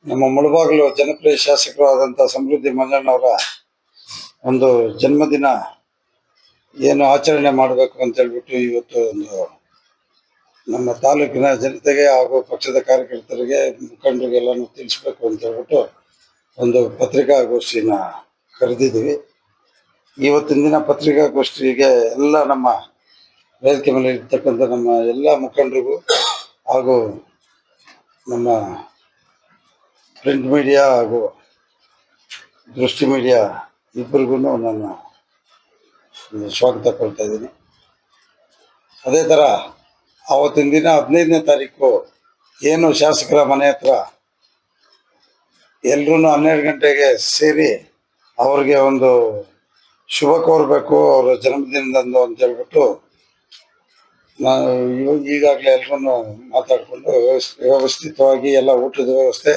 ನಮ್ಮ ಮುಳಬಾಗಿಲು ಜನಪ್ರಿಯ ಶಾಸಕರು ಆದಂಥ ಸಮೃದ್ಧಿ ಮಂಜಣ್ಣವರ ಒಂದು ಜನ್ಮದಿನ ಏನು ಆಚರಣೆ ಮಾಡಬೇಕು ಅಂತ ಹೇಳ್ಬಿಟ್ಟು ಇವತ್ತು ಒಂದು ನಮ್ಮ ತಾಲೂಕಿನ ಜನತೆಗೆ ಹಾಗೂ ಪಕ್ಷದ ಕಾರ್ಯಕರ್ತರಿಗೆ ಮುಖಂಡರಿಗೆಲ್ಲನೂ ತಿಳಿಸ್ಬೇಕು ಅಂತ ಹೇಳ್ಬಿಟ್ಟು ಒಂದು ಪತ್ರಿಕಾಗೋಷ್ಠಿನ ಕರೆದಿದ್ದೀವಿ. ಇವತ್ತಿನ ದಿನ ಪತ್ರಿಕಾಗೋಷ್ಠಿಗೆ ಎಲ್ಲ ನಮ್ಮ ವೇದಿಕೆ ಮೇಲೆ ಇರ್ತಕ್ಕಂಥ ನಮ್ಮ ಎಲ್ಲ ಮುಖಂಡರಿಗೂ ಹಾಗೂ ನಮ್ಮ ಪ್ರಿಂಟ್ ಮೀಡಿಯಾ ಹಾಗೂ ದೃಷ್ಟಿ ಮೀಡಿಯಾ ಇಬ್ಬರಿಗೂ ನಾನು ಸ್ವಾಗತ ಕೊಡ್ತಾ ಇದ್ದೀನಿ. ಅದೇ ಥರ ಆವತ್ತಿನ ದಿನ 15ನೇ ತಾರೀಕು ಏನು ಶಾಸಕರ ಮನೆ ಹತ್ರ ಎಲ್ಲರೂ 12 ಗಂಟೆಗೆ ಸೇರಿ ಅವ್ರಿಗೆ ಒಂದು ಶುಭ ಕೋರಬೇಕು ಅವರ ಜನ್ಮದಿನದಂದು ಅಂತ ಹೇಳ್ಬಿಟ್ಟು ನಾನು ಈಗಾಗಲೇ ಎಲ್ಲರೂ ಮಾತಾಡಿಕೊಂಡು ವ್ಯವಸ್ಥಿತವಾಗಿ ಎಲ್ಲ ಊಟದ ವ್ಯವಸ್ಥೆ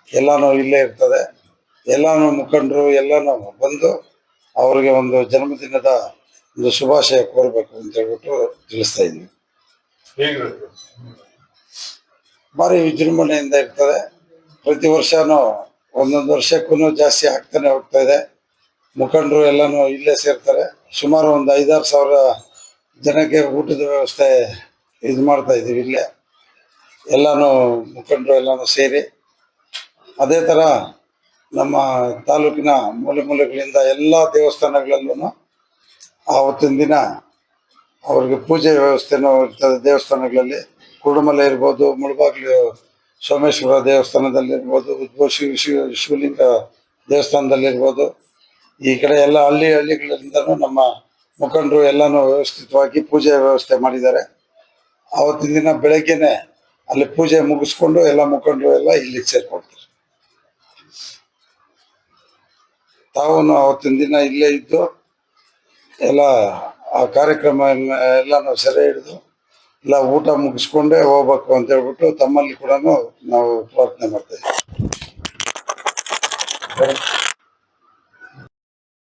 ಎಲ್ಲನೂ ಇಲ್ಲೇ ಇರ್ತದೆ. ಎಲ್ಲನೂ ಮುಖಂಡರು ಎಲ್ಲನೂ ಬಂದು ಅವ್ರಿಗೆ ಒಂದು ಜನ್ಮದಿನದ ಒಂದು ಶುಭಾಶಯ ಕೋರಬೇಕು ಅಂತ ಹೇಳ್ಬಿಟ್ಟು ತಿಳಿಸ್ತಾ ಇದ್ವಿ. ಭಾರಿ ವಿಜೃಂಭಣೆಯಿಂದ ಇರ್ತದೆ. ಪ್ರತಿ ವರ್ಷನೂ ಒಂದೊಂದು ವರ್ಷಕ್ಕೂ ಜಾಸ್ತಿ ಆಗ್ತಾನೆ ಹೋಗ್ತಾ ಇದೆ. ಮುಖಂಡರು ಎಲ್ಲನೂ ಇಲ್ಲೇ ಸೇರ್ತಾರೆ. ಸುಮಾರು ಒಂದು 5-6 ಸಾವಿರ ಜನಕ್ಕೆ ಊಟದ ವ್ಯವಸ್ಥೆ ಇದು ಮಾಡ್ತಾ ಇದ್ದೀವಿ ಇಲ್ಲೇ. ಎಲ್ಲನೂ ಮುಖಂಡರು ಎಲ್ಲನೂ ಸೇರಿ ಅದೇ ಥರ ನಮ್ಮ ತಾಲೂಕಿನ ಮೂಲೆ ಮೂಲೆಗಳಿಂದ ಎಲ್ಲ ದೇವಸ್ಥಾನಗಳಲ್ಲೂ ಆವತ್ತಿನ ದಿನ ಅವ್ರಿಗೆ ಪೂಜೆ ವ್ಯವಸ್ಥೆನೂ ಇರ್ತದೆ. ದೇವಸ್ಥಾನಗಳಲ್ಲಿ ಕುರುಡುಮಲೆ ಇರ್ಬೋದು, ಮುಳಬಾಗಿಲು ಸೋಮೇಶ್ವರ ದೇವಸ್ಥಾನದಲ್ಲಿರ್ಬೋದು, ಉದ್ಭವ ಶಿವಲಿಂಗ ದೇವಸ್ಥಾನದಲ್ಲಿರ್ಬೋದು, ಈ ಕಡೆ ಎಲ್ಲ ಹಳ್ಳಿಗಳಿಂದನೂ ನಮ್ಮ ಮುಖಂಡರು ಎಲ್ಲನೂ ವ್ಯವಸ್ಥಿತವಾಗಿ ಪೂಜೆ ವ್ಯವಸ್ಥೆ ಮಾಡಿದ್ದಾರೆ. ಆವತ್ತಿನ ದಿನ ಬೆಳಗ್ಗೆನೆ ಅಲ್ಲಿ ಪೂಜೆ ಮುಗಿಸ್ಕೊಂಡು ಎಲ್ಲ ಮುಖಂಡರು ಎಲ್ಲ ಇಲ್ಲಿಗೆ ಸೇರ್ಕೊಳ್ತಾರೆ. ತಾವು ಅವತ್ತಿನ ದಿನ ಇಲ್ಲೇ ಇದ್ದು ಎಲ್ಲ ಆ ಕಾರ್ಯಕ್ರಮ ಎಲ್ಲನೂ ಸೆರೆ ಹಿಡಿದು ಎಲ್ಲ ಊಟ ಮುಗಿಸ್ಕೊಂಡೇ ಹೋಗ್ಬೇಕು ಅಂತ ಹೇಳ್ಬಿಟ್ಟು ತಮ್ಮಲ್ಲಿ ಕೂಡ ನಾವು ಪ್ರಾರ್ಥನೆ ಮಾಡ್ತಾ ಇದ್ದೀವಿ.